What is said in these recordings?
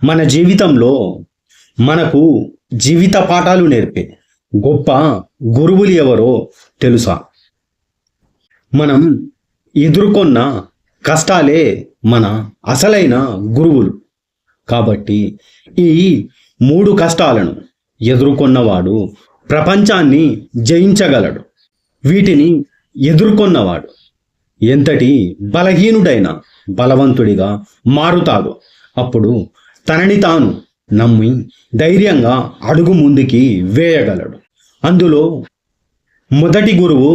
మన జీవితంలో మనకు జీవిత పాఠాలు నేర్పే గొప్ప గురువులు ఎవరో తెలుసా? మనం ఎదుర్కొన్న కష్టాలే మన అసలైన గురువులు. కాబట్టి ఈ 3 కష్టాలను ఎదుర్కొన్నవాడు ప్రపంచాన్ని జయించగలడు. వీటిని ఎదుర్కొన్నవాడు ఎంతటి బలహీనుడైన బలవంతుడిగా మారుతాడు. అప్పుడు తనని తాను నమ్మి ధైర్యంగా అడుగు ముందుకి వేయగలడు. అందులో మొదటి గురువు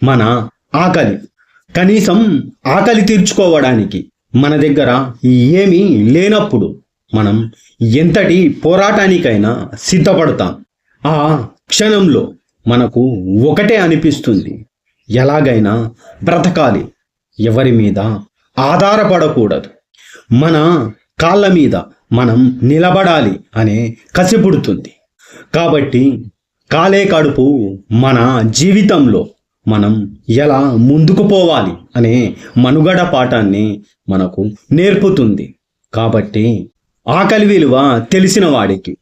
మన ఆకలి. కనీసం ఆకలి తీర్చుకోవడానికి మన దగ్గర ఏమీ లేనప్పుడు మనం ఎంతటి పోరాటానికైనా సిద్ధపడతాం. ఆ క్షణంలో మనకు ఒకటే అనిపిస్తుంది, ఎలాగైనా బ్రతకాలి, ఎవరి మీద ఆధారపడకూడదు, మన కాళ్ళ మీద మనం నిలబడాలి అనే కసి పుడుతుంది. కాబట్టి కాలే కడుపు మన జీవితంలో మనం ఎలా ముందుకు పోవాలి అనే మనుగడ పాఠాన్ని మనకు నేర్పుతుంది. కాబట్టి ఆకలి విలువ తెలిసిన వాడికి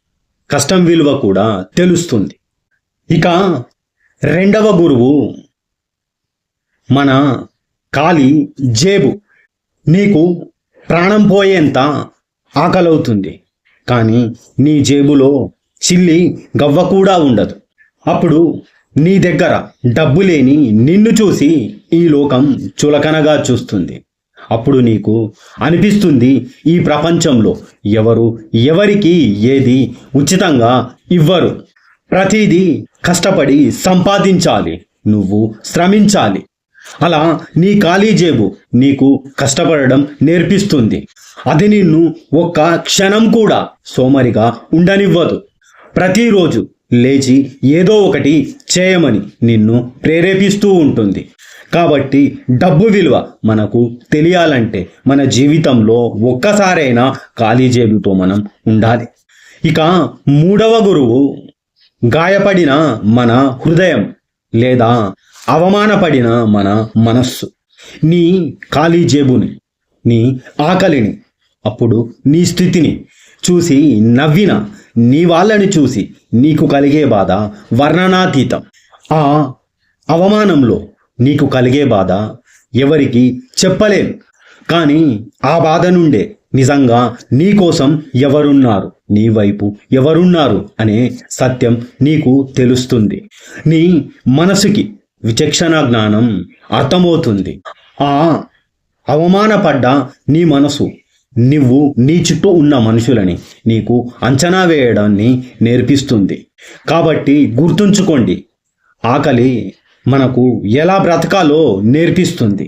కష్టం విలువ కూడా తెలుస్తుంది. ఇక రెండవ గురువు మన ఖాళీ జేబు. నీకు ప్రాణం పోయేంత ఆకలవుతుంది, కానీ నీ జేబులో చిల్లి గవ్వ కూడా ఉండదు. అప్పుడు నీ దగ్గర డబ్బు లేని నిన్ను చూసి ఈ లోకం చులకనగా చూస్తుంది. అప్పుడు నీకు అనిపిస్తుంది, ఈ ప్రపంచంలో ఎవరు ఎవరికి ఏది ఉచితంగా ఇవ్వరు. ప్రతిదీ కష్టపడి సంపాదించాలి, నువ్వు శ్రమించాలి. అలా నీ ఖాళీ జేబు నీకు కష్టపడడం నేర్పిస్తుంది. అది నిన్ను ఒక్క క్షణం కూడా సోమరిగా ఉండనివ్వదు. ప్రతిరోజు లేచి ఏదో ఒకటి చేయమని నిన్ను ప్రేరేపిస్తూ ఉంటుంది. కాబట్టి డబ్బు విలువ మనకు తెలియాలంటే మన జీవితంలో ఒక్కసారైనా ఖాళీ జేబుతో మనం ఉండాలి. ఇక మూడవ గురువు గాయపడిన మన హృదయం లేదా అవమానపడిన మన మనస్సు. నీ ఖాళీ జేబుని, నీ ఆకలిని, అప్పుడు నీ స్థితిని చూసి నవ్విన నీ వాళ్ళని చూసి నీకు కలిగే బాధ వర్ణనాతీతం. ఆ అవమానంలో నీకు కలిగే బాధ ఎవరికి చెప్పలేం. కానీ ఆ బాధ నుండే నిజంగా నీ కోసం ఎవరున్నారు, నీ వైపు ఎవరున్నారు అనే సత్యం నీకు తెలుస్తుంది. నీ మనసుకి విచక్షణ జ్ఞానం అర్థమవుతుంది. ఆ అవమానపడ్డ నీ మనసు నువ్వు నీ చుట్టూ ఉన్న మనుషులని నీకు అంచనా వేయడాన్ని నేర్పిస్తుంది. కాబట్టి గుర్తుంచుకోండి, ఆకలి మనకు ఎలా బ్రతకాలో నేర్పిస్తుంది.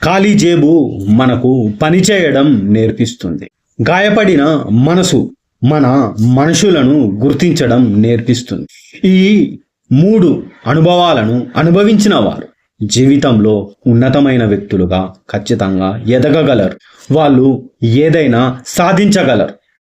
ఖాళీ జేబు మనకు పనిచేయడం నేర్పిస్తుంది. గాయపడిన మనసు మన మనుషులను గుర్తించడం నేర్పిస్తుంది. ఈ 3 అనుభవాలను అనుభవించిన వారు జీవితంలో ఉన్నతమైన వ్యక్తులుగా ఖచ్చితంగా ఎదగగలరు. వాళ్ళు ఏదైనా సాధించగలరు.